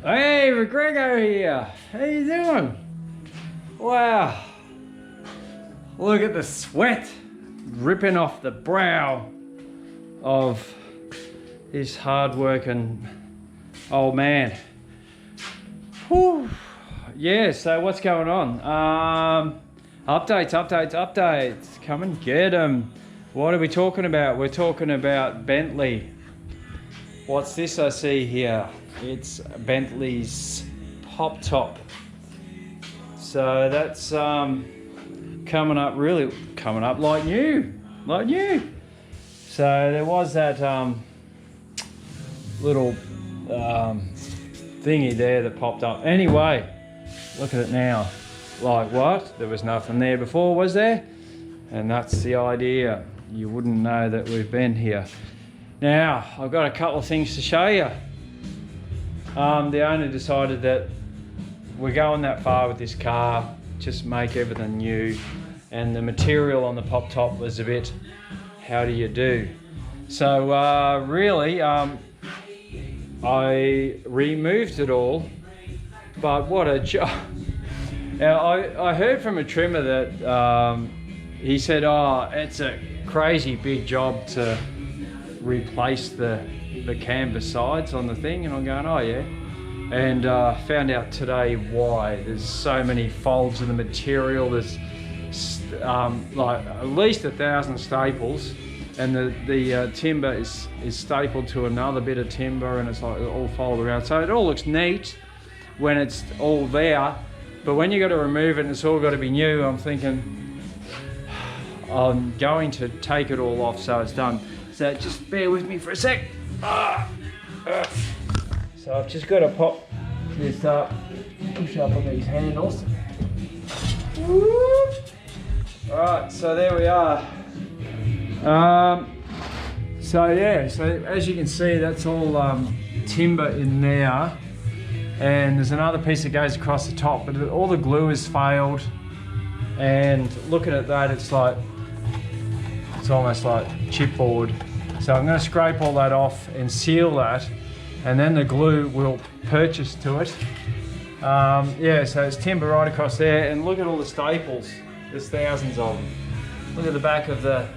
Hey, McGregor here. How you doing? Wow. Look at the sweat dripping off the brow of this hard-working old man. Whew. Yeah, so what's going on? Updates. Come and get them. What are we talking about? We're talking about Bentley. What's this I see here? It's Bentley's Poptop. So that's coming up like new. So there was that little thingy there that popped up. Anyway, look at it now. Like what? There was nothing there before, was there? And that's the idea. You wouldn't know that we've been here. Now, I've got a couple of things to show you. The owner decided that we're going that far with this car, just make everything new. And the material on the pop top was a bit, how do you do? So really, I removed it all, but what a job. Now, I heard from a trimmer that he said, oh, it's a crazy big job to replace the canvas sides on the thing, and I'm going, oh yeah. And found out today why. There's so many folds in the material. There's like at least 1,000 staples, and the timber is stapled to another bit of timber, and it's like all folded around. So it all looks neat when it's all there, but when you got to remove it and it's all got to be new, I'm thinking I'm going to take it all off so it's done. So just bear with me for a sec. So I've just got to pop this up, push up on these handles. Alright, so there we are. So yeah, so as you can see, that's all timber in there. And there's another piece that goes across the top, but all the glue has failed. And looking at that, it's almost like chipboard. So I'm going to scrape all that off and seal that, and then the glue will purchase to it. Yeah, so it's timber right across there, and look at all the staples. There's thousands of them. Look at the back of that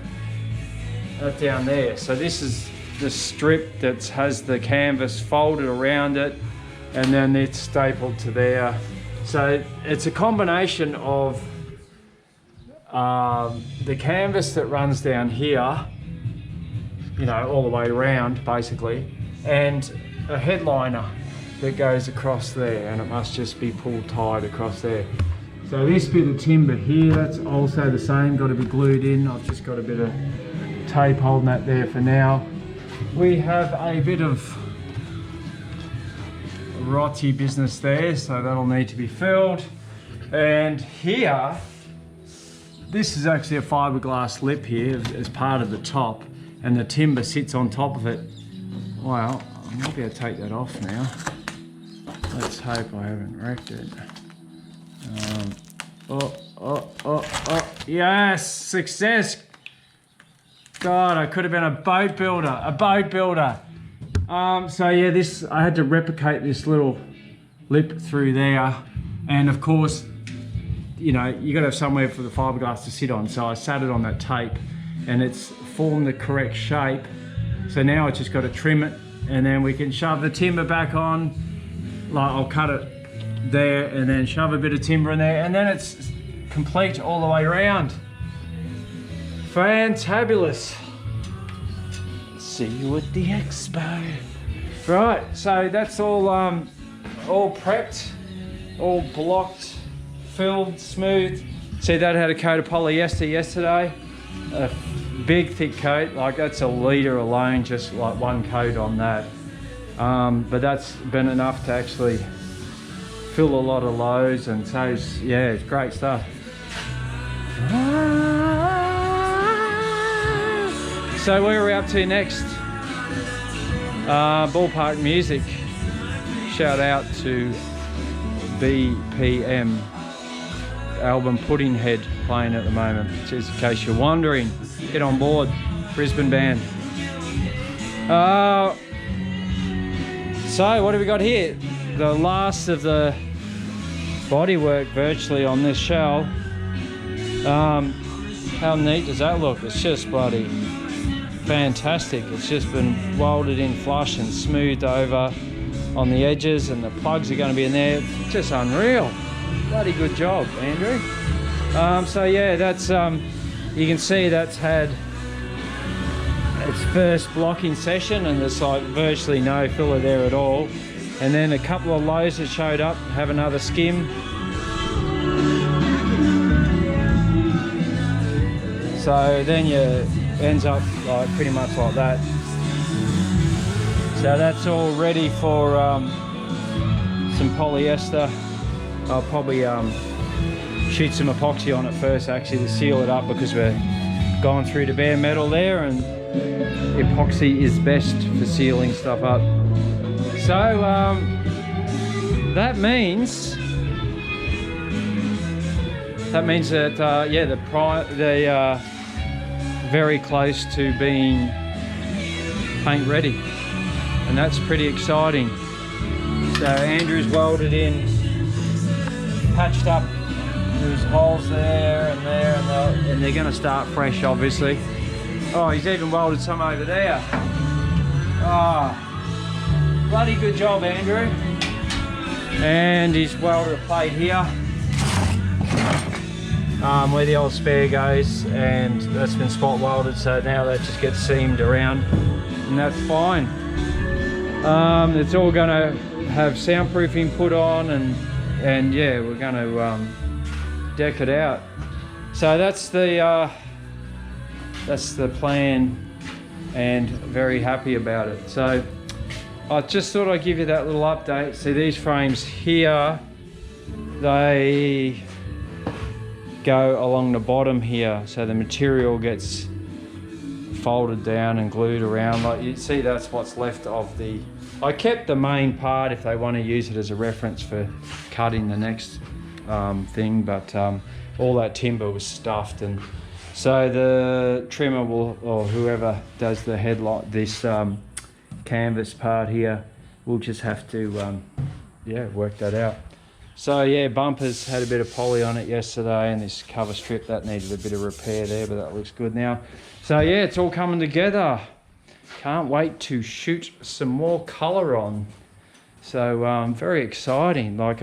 down there. So this is the strip that has the canvas folded around it, and then it's stapled to there. So it's a combination of the canvas that runs down here, you know, all the way around basically, and a headliner that goes across there, and it must just be pulled tight across there. So this bit of timber here, that's also the same, got to be glued in. I've just got a bit of tape holding that there for now. We have a bit of rotty business there, so that'll need to be filled. And here, this is actually a fiberglass lip here as part of the top, and the timber sits on top of it. Well, I might be able to take that off now. Let's hope I haven't wrecked it. Yes, success. God, I could have been a boat builder. So yeah, this, I had to replicate this little lip through there. And of course, you know, you got to have somewhere for the fiberglass to sit on. So I sat it on that tape, and it's formed the correct shape. So now I just got to trim it, and then we can shove the timber back on. Like, I'll cut it there and then shove a bit of timber in there, and then it's complete all the way around. Fantabulous. See you at the expo. Right, so that's all prepped, all blocked, filled, smooth. See, that had a coat of polyester yesterday. A big thick coat, like that's a litre alone, just like one coat on that. But that's been enough to actually fill a lot of lows, and so yeah, it's great stuff. So where are we up to next? Ballpark Music. Shout out to BPM. Album Puddinghead playing at the moment, just in case you're wondering. Get on board, Brisbane band. So what have we got here? the last of the bodywork virtually on this shell. How neat does that look? It's just bloody fantastic. It's just been welded in flush and smoothed over on the edges, and the plugs are going to be in there. Just unreal. Bloody good job, Andrew. So yeah, that's you can see that's had its first blocking session, and there's like virtually no filler there at all. And then a couple of lows that showed up, have another skim. So then you ends up like pretty much like that. So that's all ready for some polyester. I'll probably shoot some epoxy on it first actually to seal it up, because we're going through the bare metal there, and epoxy is best for sealing stuff up. So that means that yeah, the very close to being paint ready, and that's pretty exciting. So Andrew's welded in, patched up, there's holes there and there, and they're going to start fresh obviously. Oh, he's even welded some over there. Oh, bloody good job, Andrew. And he's welded a plate here where the old spare goes, and that's been spot welded, so now that just gets seamed around, and that's fine. It's all going to have soundproofing put on, and yeah, we're going to deck it out. So that's the plan, and very happy about it. So I just thought I'd give you that little update. See, these frames here, they go along the bottom here, so the material gets folded down and glued around. Like you see, that's what's left of the, I kept the main part if they want to use it as a reference for cutting the next thing, but all that timber was stuffed, and so the trimmer will, or whoever does the headlight, this canvas part here, we'll just have to yeah, work that out. So yeah, bumpers had a bit of poly on it yesterday, and this cover strip that needed a bit of repair there, but that looks good now. So yeah, it's all coming together. Can't wait to shoot some more color on. So very exciting. Like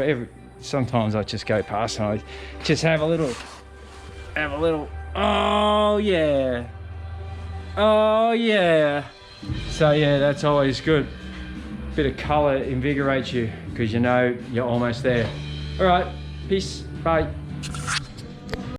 sometimes I just go past and I just have a little, oh yeah, oh yeah. So yeah, that's always good. Bit of color invigorates you, because you know you're almost there. All right, peace, bye.